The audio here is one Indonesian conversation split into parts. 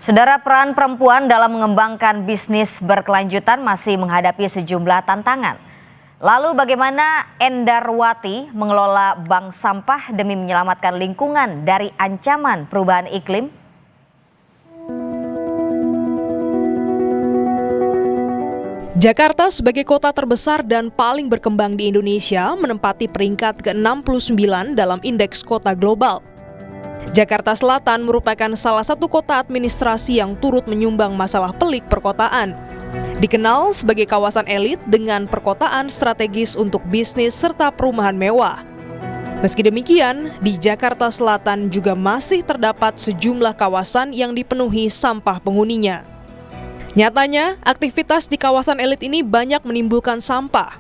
Saudara, peran perempuan dalam mengembangkan bisnis berkelanjutan masih menghadapi sejumlah tantangan. Lalu bagaimana Endarwati mengelola bank sampah demi menyelamatkan lingkungan dari ancaman perubahan iklim? Jakarta sebagai kota terbesar dan paling berkembang di Indonesia menempati peringkat ke-69 dalam indeks kota global. Jakarta Selatan merupakan salah satu kota administrasi yang turut menyumbang masalah pelik perkotaan. Dikenal sebagai kawasan elit dengan perkotaan strategis untuk bisnis serta perumahan mewah. Meski demikian, di Jakarta Selatan juga masih terdapat sejumlah kawasan yang dipenuhi sampah penghuninya. Nyatanya, aktivitas di kawasan elit ini banyak menimbulkan sampah.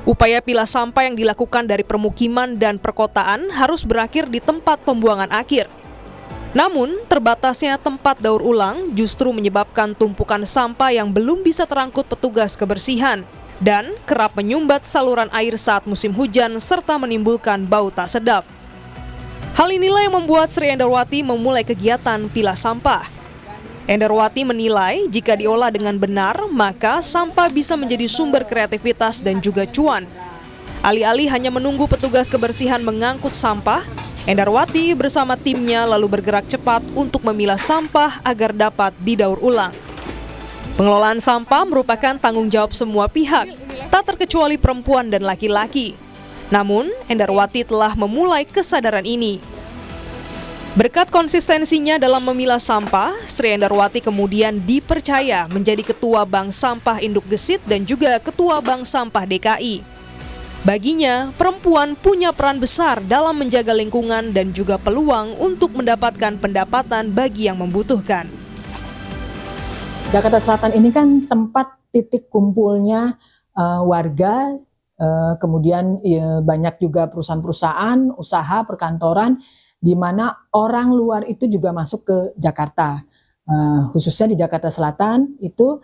Upaya pilah sampah yang dilakukan dari permukiman dan perkotaan harus berakhir di tempat pembuangan akhir. Namun, terbatasnya tempat daur ulang justru menyebabkan tumpukan sampah yang belum bisa terangkut petugas kebersihan dan kerap menyumbat saluran air saat musim hujan serta menimbulkan bau tak sedap. Hal inilah yang membuat Sri Endarwati memulai kegiatan pilah sampah. Endarwati menilai jika diolah dengan benar, maka sampah bisa menjadi sumber kreativitas dan juga cuan. Alih-alih hanya menunggu petugas kebersihan mengangkut sampah, Endarwati bersama timnya lalu bergerak cepat untuk memilah sampah agar dapat didaur ulang. Pengelolaan sampah merupakan tanggung jawab semua pihak, tak terkecuali perempuan dan laki-laki. Namun, Endarwati telah memulai kesadaran ini. Berkat konsistensinya dalam memilah sampah, Sri Endarwati kemudian dipercaya menjadi Ketua Bank Sampah Induk Gesit dan juga Ketua Bank Sampah DKI. Baginya, perempuan punya peran besar dalam menjaga lingkungan dan juga peluang untuk mendapatkan pendapatan bagi yang membutuhkan. Jakarta Selatan ini kan tempat titik kumpulnya warga, kemudian banyak juga perusahaan-perusahaan, usaha, perkantoran, di mana orang luar itu juga masuk ke Jakarta, khususnya di Jakarta Selatan itu,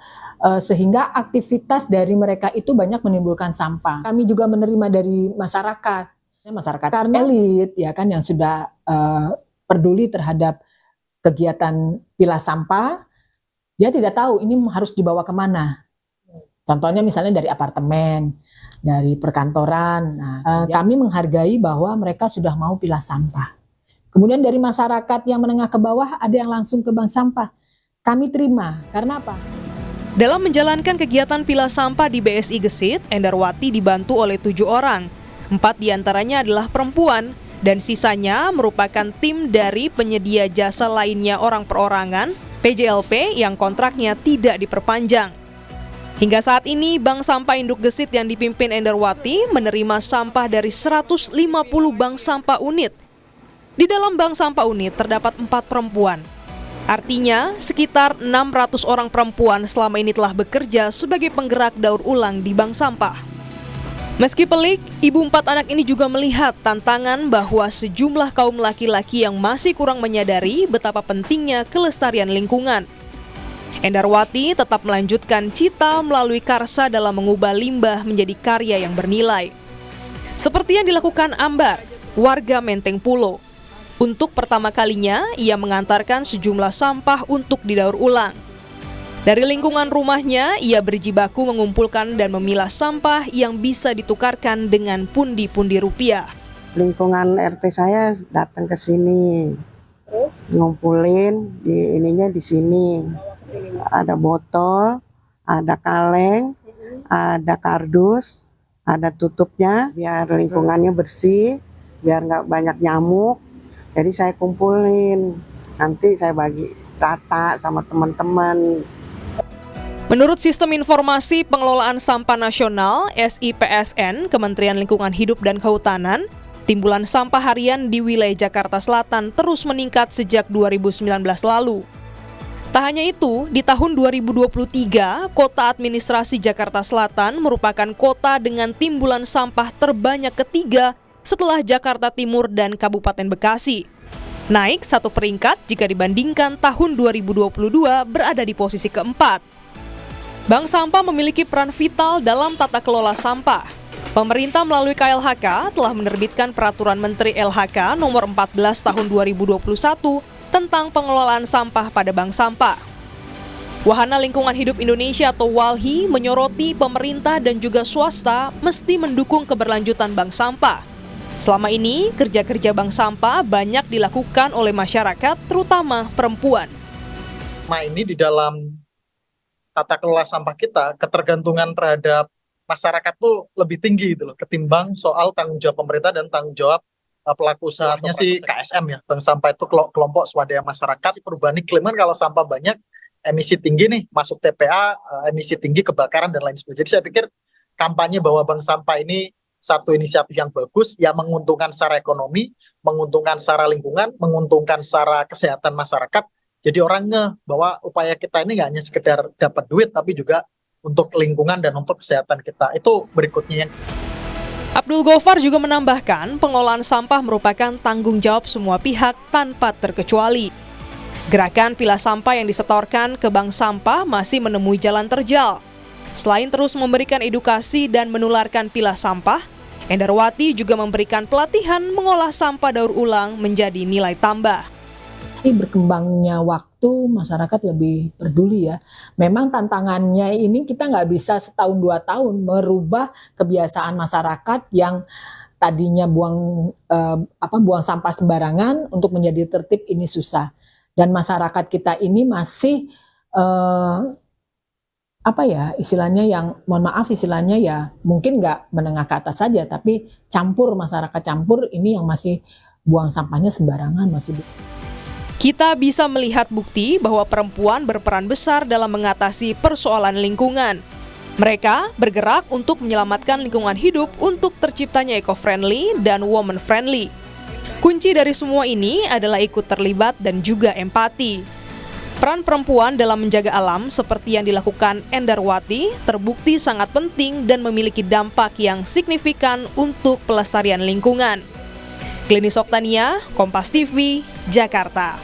sehingga aktivitas dari mereka itu banyak menimbulkan sampah. Kami juga menerima dari masyarakat karena elit ya kan yang sudah peduli terhadap kegiatan pilah sampah, dia tidak tahu ini harus dibawa kemana. Contohnya misalnya dari apartemen, dari perkantoran. Nah, kami menghargai bahwa mereka sudah mau pilah sampah. Kemudian dari masyarakat yang menengah ke bawah ada yang langsung ke bank sampah. Kami terima, karena apa? Dalam menjalankan kegiatan pilah sampah di BSI Gesit, Endarwati dibantu oleh 7 orang. 4 diantaranya adalah perempuan, dan sisanya merupakan tim dari penyedia jasa lainnya orang perorangan, PJLP yang kontraknya tidak diperpanjang. Hingga saat ini, Bank Sampah Induk Gesit yang dipimpin Endarwati menerima sampah dari 150 bank sampah unit. Di dalam bank sampah unit terdapat 4 perempuan. Artinya, sekitar 600 orang perempuan selama ini telah bekerja sebagai penggerak daur ulang di bank sampah. Meski pelik, ibu 4 anak ini juga melihat tantangan bahwa sejumlah kaum laki-laki yang masih kurang menyadari betapa pentingnya kelestarian lingkungan. Endarwati tetap melanjutkan cita melalui karsa dalam mengubah limbah menjadi karya yang bernilai. Seperti yang dilakukan Ambar, warga Menteng Pulo. Untuk pertama kalinya, ia mengantarkan sejumlah sampah untuk didaur ulang. Dari lingkungan rumahnya, ia berjibaku mengumpulkan dan memilah sampah yang bisa ditukarkan dengan pundi-pundi rupiah. Lingkungan RT saya datang ke sini, ngumpulin di sini. Ada botol, ada kaleng, ada kardus, ada tutupnya biar lingkungannya bersih, biar nggak banyak nyamuk. Jadi saya kumpulin, nanti saya bagi rata sama teman-teman. Menurut Sistem Informasi Pengelolaan Sampah Nasional (SIPSN) Kementerian Lingkungan Hidup dan Kehutanan, timbulan sampah harian di wilayah Jakarta Selatan terus meningkat sejak 2019 lalu. Tak hanya itu, di tahun 2023, Kota Administrasi Jakarta Selatan merupakan kota dengan timbulan sampah terbanyak ketiga setelah Jakarta Timur dan Kabupaten Bekasi. Naik 1 peringkat jika dibandingkan tahun 2022 berada di posisi keempat. Bank sampah memiliki peran vital dalam tata kelola sampah. Pemerintah melalui KLHK telah menerbitkan Peraturan Menteri LHK nomor 14 tahun 2021 tentang pengelolaan sampah pada bank sampah. Wahana Lingkungan Hidup Indonesia atau WALHI menyoroti pemerintah dan juga swasta mesti mendukung keberlanjutan bank sampah. Selama ini, kerja-kerja bank sampah banyak dilakukan oleh masyarakat, terutama perempuan. Ini di dalam tata kelola sampah kita, ketergantungan terhadap masyarakat tuh lebih tinggi gitu loh, ketimbang soal tanggung jawab pemerintah dan tanggung jawab pelaku usahanya si KSM ya. Bank sampah itu kelompok swadaya masyarakat. Perubahan iklim kan kalau sampah banyak, emisi tinggi nih, masuk TPA, emisi tinggi, kebakaran dan lain sebagainya. Jadi saya pikir kampanye bahwa bank sampah ini satu inisiatif yang bagus, yang menguntungkan secara ekonomi, menguntungkan secara lingkungan, menguntungkan secara kesehatan masyarakat. Jadi orang ngeh bahwa upaya kita ini nggak hanya sekedar dapat duit, tapi juga untuk lingkungan dan untuk kesehatan kita. Itu berikutnya yang Abdul Ghaffar juga menambahkan pengelolaan sampah merupakan tanggung jawab semua pihak tanpa terkecuali. Gerakan pilah sampah yang disetorkan ke bank sampah masih menemui jalan terjal. Selain terus memberikan edukasi dan menularkan pilah sampah, Endarwati juga memberikan pelatihan mengolah sampah daur ulang menjadi nilai tambah. Berkembangnya waktu, masyarakat lebih peduli ya. Memang tantangannya ini kita nggak bisa setahun 2 tahun merubah kebiasaan masyarakat yang tadinya buang sampah sembarangan untuk menjadi tertib, ini susah. Dan masyarakat kita ini masih istilahnya yang mohon maaf istilahnya ya mungkin nggak menengah ke atas saja, tapi masyarakat campur ini yang masih buang sampahnya sembarangan masih. Kita bisa melihat bukti bahwa perempuan berperan besar dalam mengatasi persoalan lingkungan. Mereka bergerak untuk menyelamatkan lingkungan hidup untuk terciptanya eco-friendly dan woman-friendly. Kunci dari semua ini adalah ikut terlibat dan juga empati. Peran perempuan dalam menjaga alam seperti yang dilakukan Endarwati terbukti sangat penting dan memiliki dampak yang signifikan untuk pelestarian lingkungan. Klinis Oktania, Kompas TV, Jakarta.